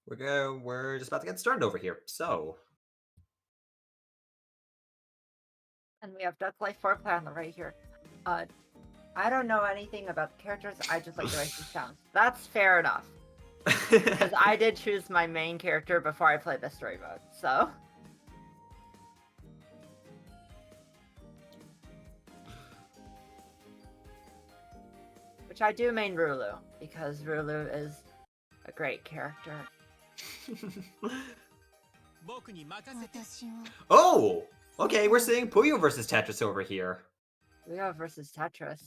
We're just about to get started over here. So, And we have ducklife4player on the right here. Uh, I don't know anything about the characters. I just like the way she sounds. That's fair enough. Because I did choose my main character before I played the story mode, so. Which I do main Rulu, because Rulu is a great character. oh, okay, we're seeing Puyo versus Tetris over here. Puyo versus Tetris.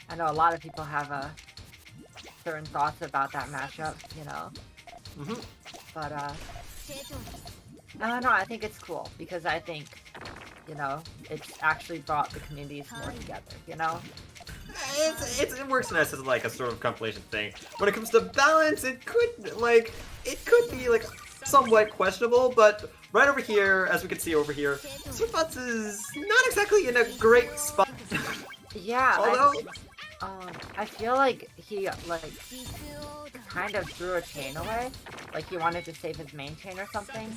I know a lot of people have certain thoughts about that matchup, you know. But no, I think it's cool because I think, you know, it's actually brought the communities more together, you know. It works nice as like a sort of compilation thing. When it comes to balance, it could be like somewhat questionable, but right over here, as we can see over here, SirButts is not exactly in a great spot. Yeah, although I feel like he kind of threw a chain away, like he wanted to save his main chain or something.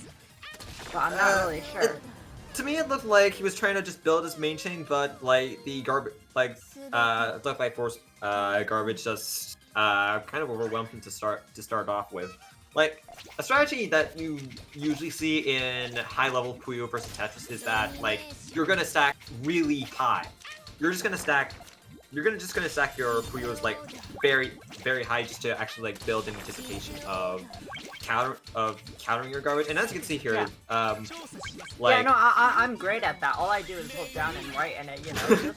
But I'm not really sure. To me, it looked like he was trying to just build his main chain, but like the garbage, ducklife4's garbage just kind of overwhelmed him to start off with. Like, a strategy that you usually see in high-level Puyo versus Tetris is that, like, you're gonna stack really high. You're just gonna stack your Puyos, like, very, very high just to actually, like, build in anticipation of countering your garbage. And as you can see here, yeah. Yeah, no, I'm great at that. All I do is hold down and right, and it, you know.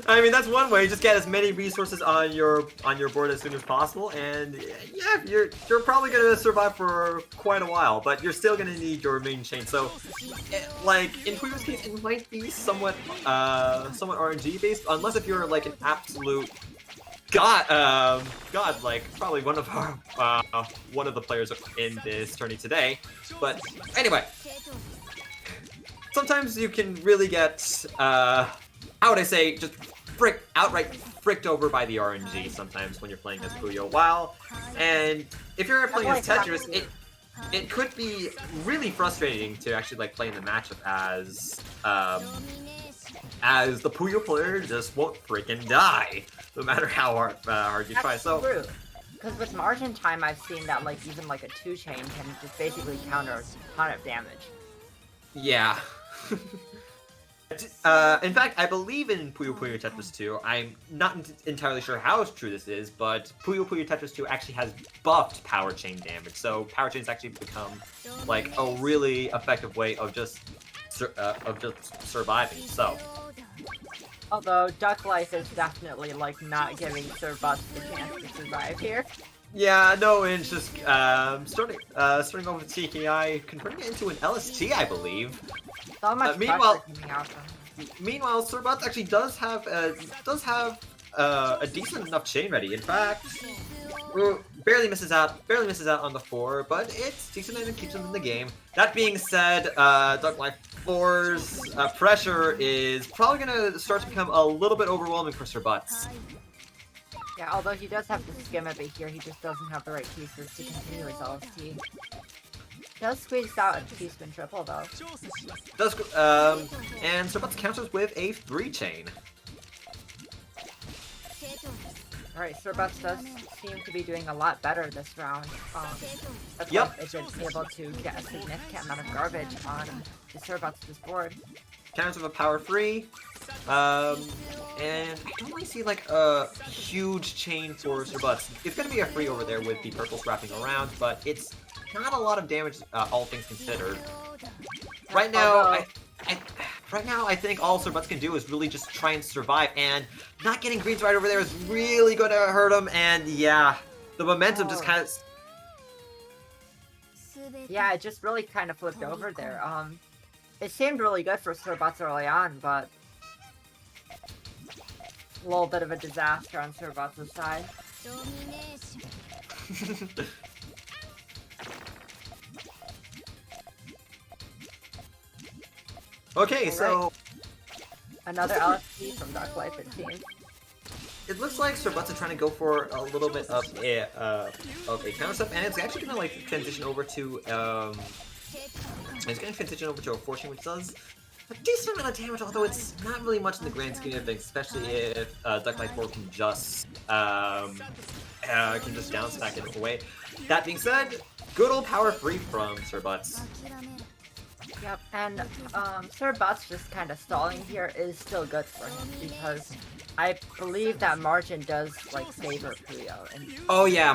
I mean, that's one way. Just get as many resources on your board as soon as possible, and yeah, you're probably gonna survive for quite a while. But you're still gonna need your main chain. So, like in Puyo's case, it might be somewhat RNG based, unless if you're like an absolute god, like probably one of the players in this tourney today. But anyway, sometimes you can really get how would I say, just outright fricked over by the RNG sometimes when you're playing as Puyo. And if you're playing as Tetris, it could be really frustrating to actually like play in the matchup as the Puyo player just won't freaking die, no matter how hard you try. So, true. Because with margin time, I've seen that like even like a 2-chain can just basically counter a ton of damage. Yeah. In fact, I believe in Puyo Tetris 2. I'm not entirely sure how true this is, but Puyo Tetris 2 actually has buffed power chain damage. So power chains actually become like a really effective way of just surviving. So, although Duck Life is definitely like not giving SirButts the chance to survive here. Yeah, no, it's just starting off with TKI, converting it into an LST, I believe. So much meanwhile, coming out from SirButts actually does have a decent enough chain ready. In fact, barely misses out on the 4, but it's decent and it keeps him in the game. That being said, ducklife4's pressure is probably gonna start to become a little bit overwhelming for SirButts. Yeah, although he does have to skim a bit here, he just doesn't have the right pieces to continue his LST. Does squeeze out a 2-spin triple though. And SirButts counters with a 3-chain. Alright, SirButts does seem to be doing a lot better this round. Yep. It's able to get a significant amount of garbage on the SirButts' board. Counters with a power 3. And I don't really see like a huge chain for SirButts. It's gonna be a free over there with the purples wrapping around, but it's not a lot of damage, all things considered. Right now, I think all SirButts can do is really just try and survive, and not getting greens right over there is really gonna hurt him. And yeah, the momentum just kind of. Yeah, it just really kind of flipped over there. It seemed really good for SirButts early on, but a little bit of a disaster on SirButts' side. Okay, so another LST from Duck Life, it seems. it looks like SirButts are trying to go for a little bit of a counter step, and it's actually gonna like transition over to a fortune, which does a decent amount of damage, although it's not really much in the grand scheme of things, especially if ducklife4 can just down stack it away. That being said, good old power free from SirButts. Yep, and SirButts just kind of stalling here is still good for him because I believe that margin does like favor Puyo. And Oh yeah,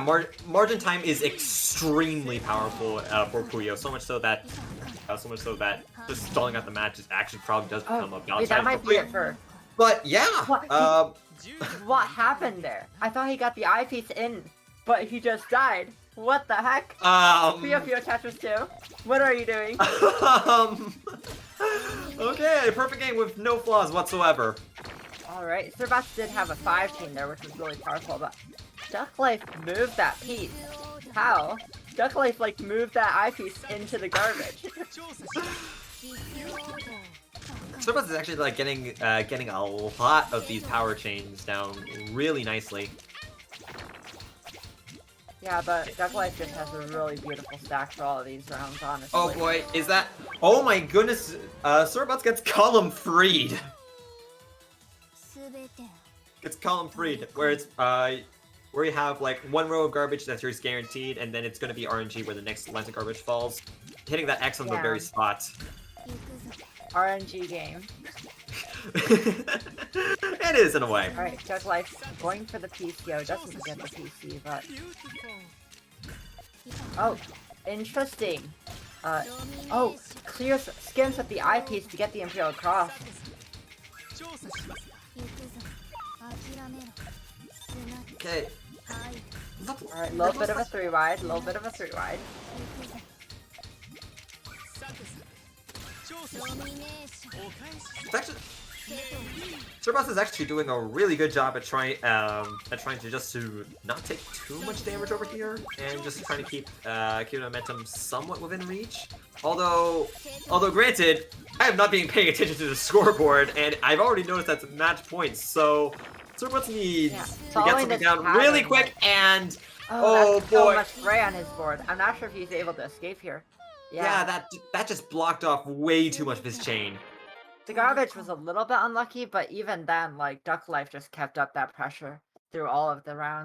margin time is extremely powerful for Puyo. So much so that just stalling out the match is actually probably does become a balance. Wait, that might be it for. But yeah, What happened there? I thought he got the eyepiece in, but he just died. What the heck? Puyo Tetris 2. What are you doing? Okay, perfect game with no flaws whatsoever. Alright, SirButts did have a 5 chain there, which was really powerful, but Ducklife moved that piece. How? Ducklife, like, moved that eyepiece into the garbage. SirButts is actually like getting a lot of these power chains down really nicely. Yeah, but Ducklife just has a really beautiful stack for all of these rounds, honestly. Oh boy, is that? Oh my goodness! SirButts gets column freed. Gets column freed, where it's where you have like one row of garbage that's yours guaranteed, and then it's going to be RNG where the next lens of garbage falls, hitting that X on the very spot. RNG game. It is in a way. Alright, Ducklife going for the PCO, doesn't get the PC, but... Oh, interesting. Oh, skims with the eyepiece to get the Imperial Cross. Okay. Alright, a little bit of a 3-wide, a little bit of a 3-wide. SirButts is actually doing a really good job at trying to not take too much damage over here, and just trying to keep the momentum somewhat within reach. Although granted, I have not been paying attention to the scoreboard, and I've already noticed that's match points. So SirButts needs to get something down really quick, and oh boy, so much spray on his board. I'm not sure if he's able to escape here. Yeah, that just blocked off way too much of his chain. The garbage was a little bit unlucky, but even then, like, Ducklife just kept up that pressure through all of the rounds.